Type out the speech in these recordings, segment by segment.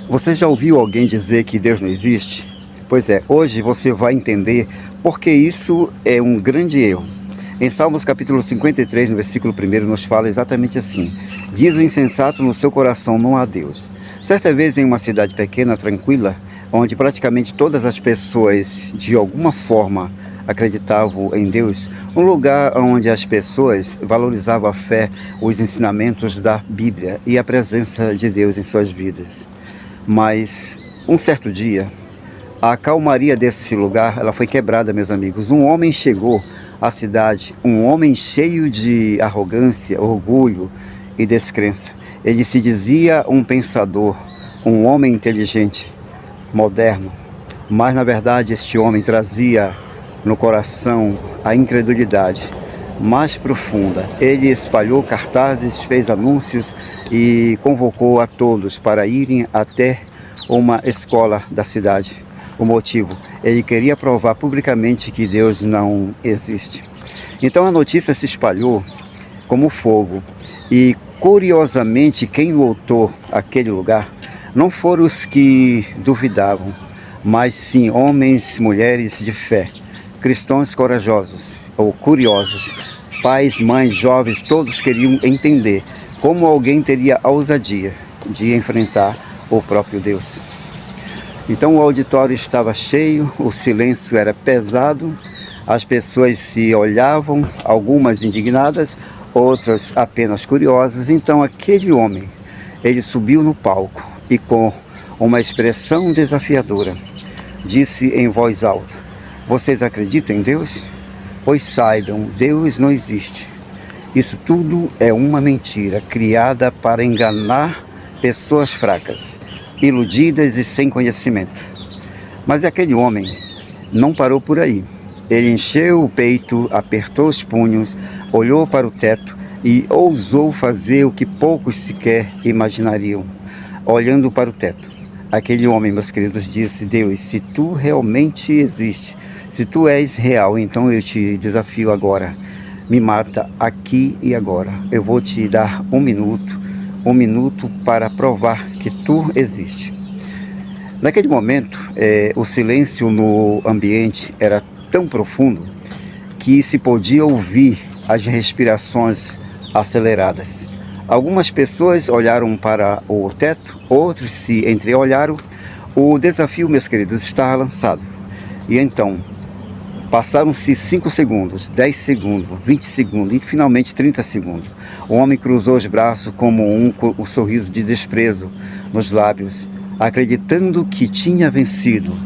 Você já ouviu alguém dizer que Deus não existe? Pois é, hoje você vai entender porque isso é um grande erro. Em Salmos capítulo 53, no versículo 1, nos fala exatamente assim: diz o insensato no seu coração, não há Deus. Certa vez em uma cidade pequena, tranquila, onde praticamente todas as pessoas de alguma forma acreditavam em Deus, um lugar onde as pessoas valorizavam a fé, os ensinamentos da Bíblia e a presença de Deus em suas vidas. Mas um certo dia, a calmaria desse lugar, ela foi quebrada, meus amigos. Um homem chegou à cidade, um homem cheio de arrogância, orgulho e descrença. Ele se dizia um pensador, um homem inteligente, moderno, mas na verdade este homem trazia no coração a incredulidade mais profunda. Ele espalhou cartazes, fez anúncios e convocou a todos para irem até uma escola da cidade. O motivo, ele queria provar publicamente que Deus não existe. Então a notícia se espalhou como fogo e, curiosamente, quem lotou aquele lugar não foram os que duvidavam, mas sim homens, mulheres de fé, cristãos corajosos ou curiosos, pais, mães, jovens, todos queriam entender como alguém teria a ousadia de enfrentar o próprio Deus. Então o auditório estava cheio, o silêncio era pesado, as pessoas se olhavam, algumas indignadas, outras apenas curiosas. Então aquele homem, ele subiu no palco e com uma expressão desafiadora, disse em voz alta: vocês acreditam em Deus? Pois saibam, Deus não existe. Isso tudo é uma mentira criada para enganar pessoas fracas, iludidas e sem conhecimento. Mas aquele homem não parou por aí. Ele encheu o peito, apertou os punhos, olhou para o teto e ousou fazer o que poucos sequer imaginariam. Olhando para o teto, aquele homem, meus queridos, disse: Deus, se tu realmente existe, se tu és real, então eu te desafio agora. Me mata aqui e agora. Eu vou te dar um minuto para provar que tu existe. Naquele momento, o silêncio no ambiente era tão profundo que se podia ouvir as respirações aceleradas. Algumas pessoas olharam para o teto, outros se entreolharam. O desafio, meus queridos, estava lançado. E então, passaram-se 5 segundos, 10 segundos, 20 segundos e finalmente 30 segundos. O homem cruzou os braços como um sorriso de desprezo nos lábios, acreditando que tinha vencido.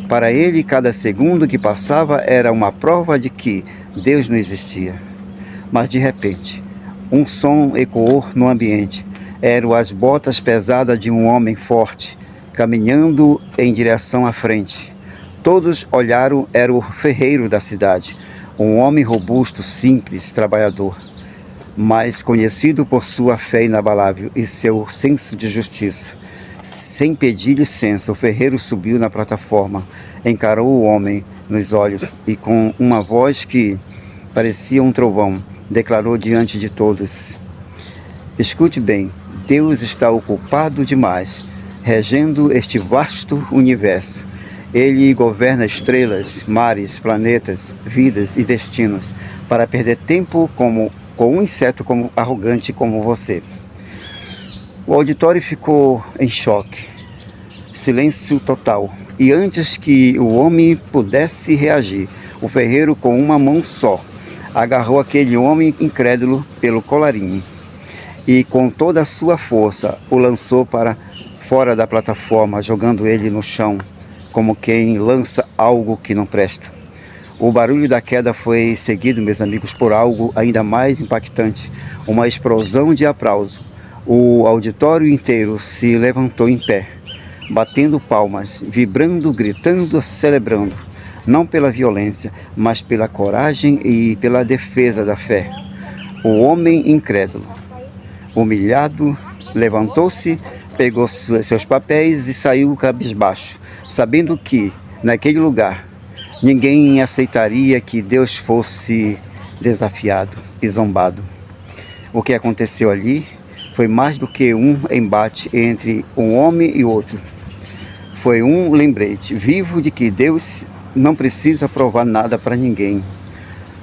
Para ele, cada segundo que passava era uma prova de que Deus não existia. Mas de repente, um som ecoou no ambiente. Eram as botas pesadas de um homem forte, caminhando em direção à frente. Todos olharam, era o ferreiro da cidade, um homem robusto, simples, trabalhador, mas conhecido por sua fé inabalável e seu senso de justiça. Sem pedir licença, o ferreiro subiu na plataforma, encarou o homem nos olhos e com uma voz que parecia um trovão, declarou diante de todos: escute bem, Deus está ocupado demais, regendo este vasto universo. Ele governa estrelas, mares, planetas, vidas e destinos, para perder tempo com um inseto arrogante como você. O auditório ficou em choque, silêncio total. E antes que o homem pudesse reagir, o ferreiro, com uma mão só, agarrou aquele homem incrédulo pelo colarinho e com toda a sua força o lançou para fora da plataforma, jogando ele no chão, como quem lança algo que não presta. O barulho da queda foi seguido, meus amigos, por algo ainda mais impactante, uma explosão de aplauso. O auditório inteiro se levantou em pé, batendo palmas, vibrando, gritando, celebrando, não pela violência, mas pela coragem e pela defesa da fé. O homem incrédulo, humilhado, levantou-se, pegou seus papéis e saiu cabisbaixo, sabendo que, naquele lugar, ninguém aceitaria que Deus fosse desafiado e zombado. O que aconteceu ali Foi mais do que um embate entre um homem e outro. Foi um lembrete vivo de que Deus não precisa provar nada para ninguém.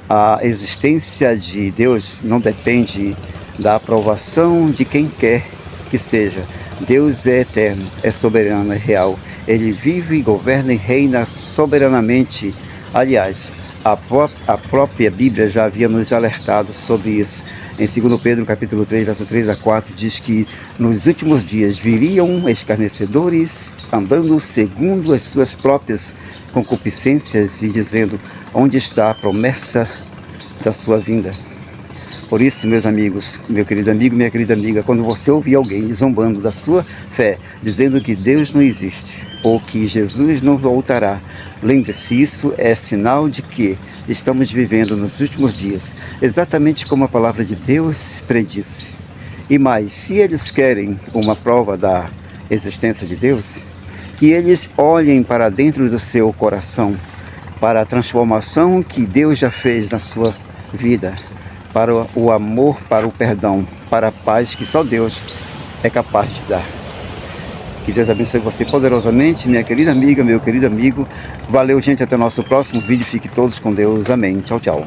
A existência de Deus não depende da aprovação de quem quer que seja. Deus é eterno, é soberano, é real. Ele vive, governa e reina soberanamente. Aliás, a própria Bíblia já havia nos alertado sobre isso. Em 2 Pedro capítulo 3, verso 3 a 4, diz que nos últimos dias viriam escarnecedores, andando segundo as suas próprias concupiscências e dizendo: onde está a promessa da sua vinda? Por isso, meus amigos, meu querido amigo, minha querida amiga, quando você ouvir alguém zombando da sua fé, dizendo que Deus não existe, ou que Jesus não voltará, lembre-se, isso é sinal de que estamos vivendo nos últimos dias, exatamente como a palavra de Deus predisse. E mais, se eles querem uma prova da existência de Deus, que eles olhem para dentro do seu coração, para a transformação que Deus já fez na sua vida, para o amor, para o perdão, para a paz que só Deus é capaz de dar. Que Deus abençoe você poderosamente, minha querida amiga, meu querido amigo. Valeu, gente, até o nosso próximo vídeo. Fique todos com Deus. Amém. Tchau, tchau.